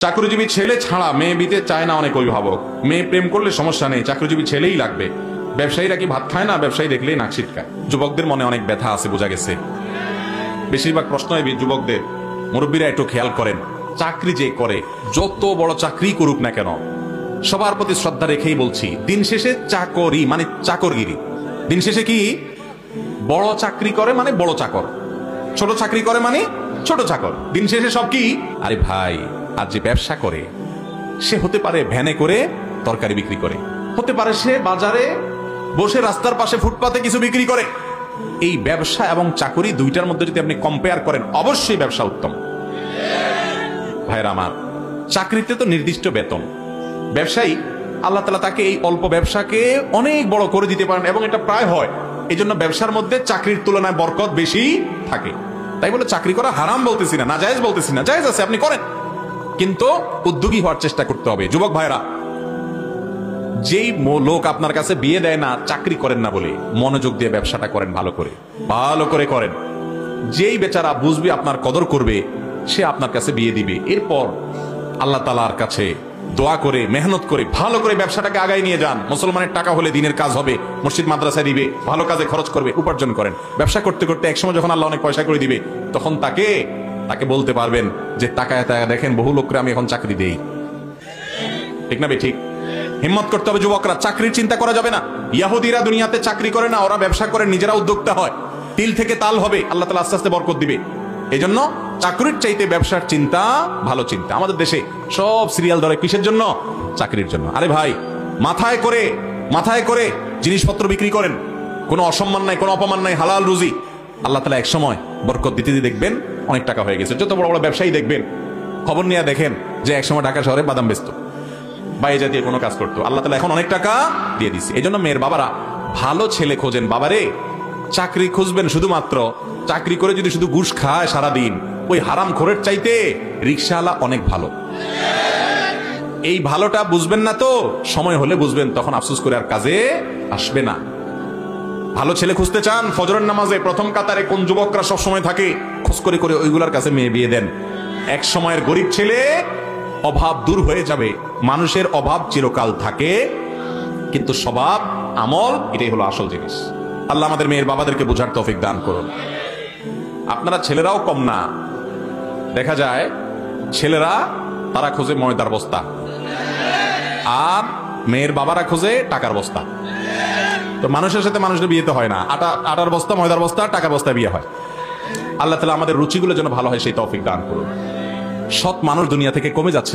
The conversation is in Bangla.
চাকরিজীবী ছেলে ছাড়া মেয়ে বিতে চায় না অনেক অভিভাবক। মেয়ে প্রেম করলে সমস্যা নেই, চাকরিজীবী ছেলেই লাগবে। ব্যবসায়ীরা কি ভাত খায় না? ব্যবসায়ী দেখলেই নাক ছিটকায়। যুবকদের মনে অনেক ব্যথা আছে, বোঝা গেছে। বেশিরভাগ প্রশ্ন হয় যুবকদের। মুরব্বীরা একটু খেয়াল করেন, চাকরি যে করে, যত বড় চাকরি করুক না কেন, সবার প্রতি শ্রদ্ধা রেখেই বলছি, দিন শেষে চাকরি মানে চাকরগিরি। দিন শেষে কি? বড় চাকরি করে মানে বড় চাকর, ছোট চাকরি করে মানে ছোট চাকর। দিন শেষে সব কি? আরে ভাই, আর যে ব্যবসা করে সে হতে পারে ভ্যানে করে তরকারি বিক্রি করে, হতে পারে সে বাজারে বসে রাস্তার পাশে ফুটপাতে কিছু বিক্রি করে। এই ব্যবসা এবং চাকরি দুইটার মধ্যে যদি আপনি কম্পেয়ার করেন, অবশ্যই ব্যবসা উত্তম। ভাইরা আমার, চাকরিতে তো নির্দিষ্ট বেতন, ব্যবসায়ী আল্লাহ তাআলা তাকে এই অল্প ব্যবসাকে অনেক বড় করে দিতে পারেন, এবং এটা প্রায় হয়। এই জন্য ব্যবসার মধ্যে চাকরির তুলনায় বরকত বেশি থাকে। তাই বলে চাকরি করা হারাম বলতেছি না, নাজায়েজ বলতেছি না, জায়েজ আছে, আপনি করেন, কিন্তু উদ্যোগী হওয়ার চেষ্টা করতে হবে। যুবক ভাইরা, যেই লোক আপনার কাছে বিয়ে দেয় না চাকরি করেন না বলে, মনোযোগ দিয়ে ব্যবসাটা করেন, ভালো করে করেন। যেই বেচারা বুঝবে আপনার কদর করবে, সে আপনার কাছে বিয়ে দিবে। এরপর আল্লাহ তাআলার কাছে দোয়া করে, মেহনত করে, ভালো করে ব্যবসাটাকে আগায় নিয়ে যান। মুসলমানের টাকা হলে দিনের কাজ হবে, মসজিদ মাদ্রাসায় দিবে, ভালো কাজে খরচ করবে, উপার্জন করেন। ব্যবসা করতে করতে একসময় যখন আল্লাহ অনেক পয়সা করে দিবে, তখন তাকে বলতে পারবেন যে টাকায় দেখেন বহু লোককে আমি এখন চাকরি দেই। ঠিক না? ঠিক। হিম্মত করতে হবে যুবকরা, চাকরির চিন্তা করা যাবে না। ইহুদিরা দুনিয়াতে চাকরি করে না, ওরা ব্যবসা করে, নিজেরা উদ্যোক্তা হয়। তিল থেকে তাল হবে, আল্লাহ তাআলা আস্তে আস্তে বরকত দিবে। এই জন্য চাকরির চাইতে ব্যবসার চিন্তা ভালো চিন্তা। আমাদের দেশে সব সিরিয়াল ধরে কিসের জন্য? চাকরির জন্য। আরে ভাই, মাথায় করে জিনিসপত্র বিক্রি করেন, কোনো অসম্মান নাই, কোনো অপমান নাই, হালাল রুজি। আল্লাহ তাআলা এক সময় বরকত দিতে দেখবেন অনেক টাকা হয়ে গেছে। যত বড় বড় ব্যবসায়ী দেখবেন, খবর নিয়ে দেখেন যে একসময় ঢাকা শহরে বাদাম বেচতো বা এই জাতীয় কোনো কাজ করতো, আল্লাহ তাআলা এখন অনেক টাকা দিয়ে দিচ্ছে। এই জন্য মেয়ের বাবারা ভালো ছেলে খোঁজেন। বাবারে, চাকরি খুঁজবেন শুধুমাত্র, চাকরি করে যদি শুধু ঘুষ খায় সারাদিন, ওই হারাম খোরের চাইতে রিকশাওয়ালা অনেক ভালো। এই ভালোটা বুঝবেন না তো, সময় হলে বুঝবেন, তখন আফসোস করে আর কাজে আসবে না। ভালো ছেলে খুঁজতে চান? ফজরের নামাজে প্রথম কাতারে কোন যুবকরা সব সময় থাকে, খোঁজ করে করে ওইগুলার কাছে মেয়ে বিয়ে দেন। এক সময়ের গরিব ছেলে, অভাব দূর হয়ে যাবে। মানুষের অভাব চিরকাল থাকে, কিন্তু স্বভাব আমল এটাই হলো আসল জিনিস। আল্লাহ আমাদের মেয়ের বাবাদেরকে বোঝার তৌফিক দান করুন। আপনারা ছেলেরাও কম না। দেখা যায় ছেলেরা তারা খোঁজে ময়দার বস্তা, আর মেয়ের বাবারা খোঁজে টাকার বস্তা। তো মানুষের সাথে মানুষের বিয়ে তো হয় না, আটার বস্তা, ময়দার বস্তা, টাকার বস্তা বিয়ে হয়। আল্লাহ তাআলা আমাদের রুচিগুলো যেন ভালো হয় সেই তৌফিক দান করুন। সৎ মানুষ দুনিয়া থেকে কমে যাচ্ছে।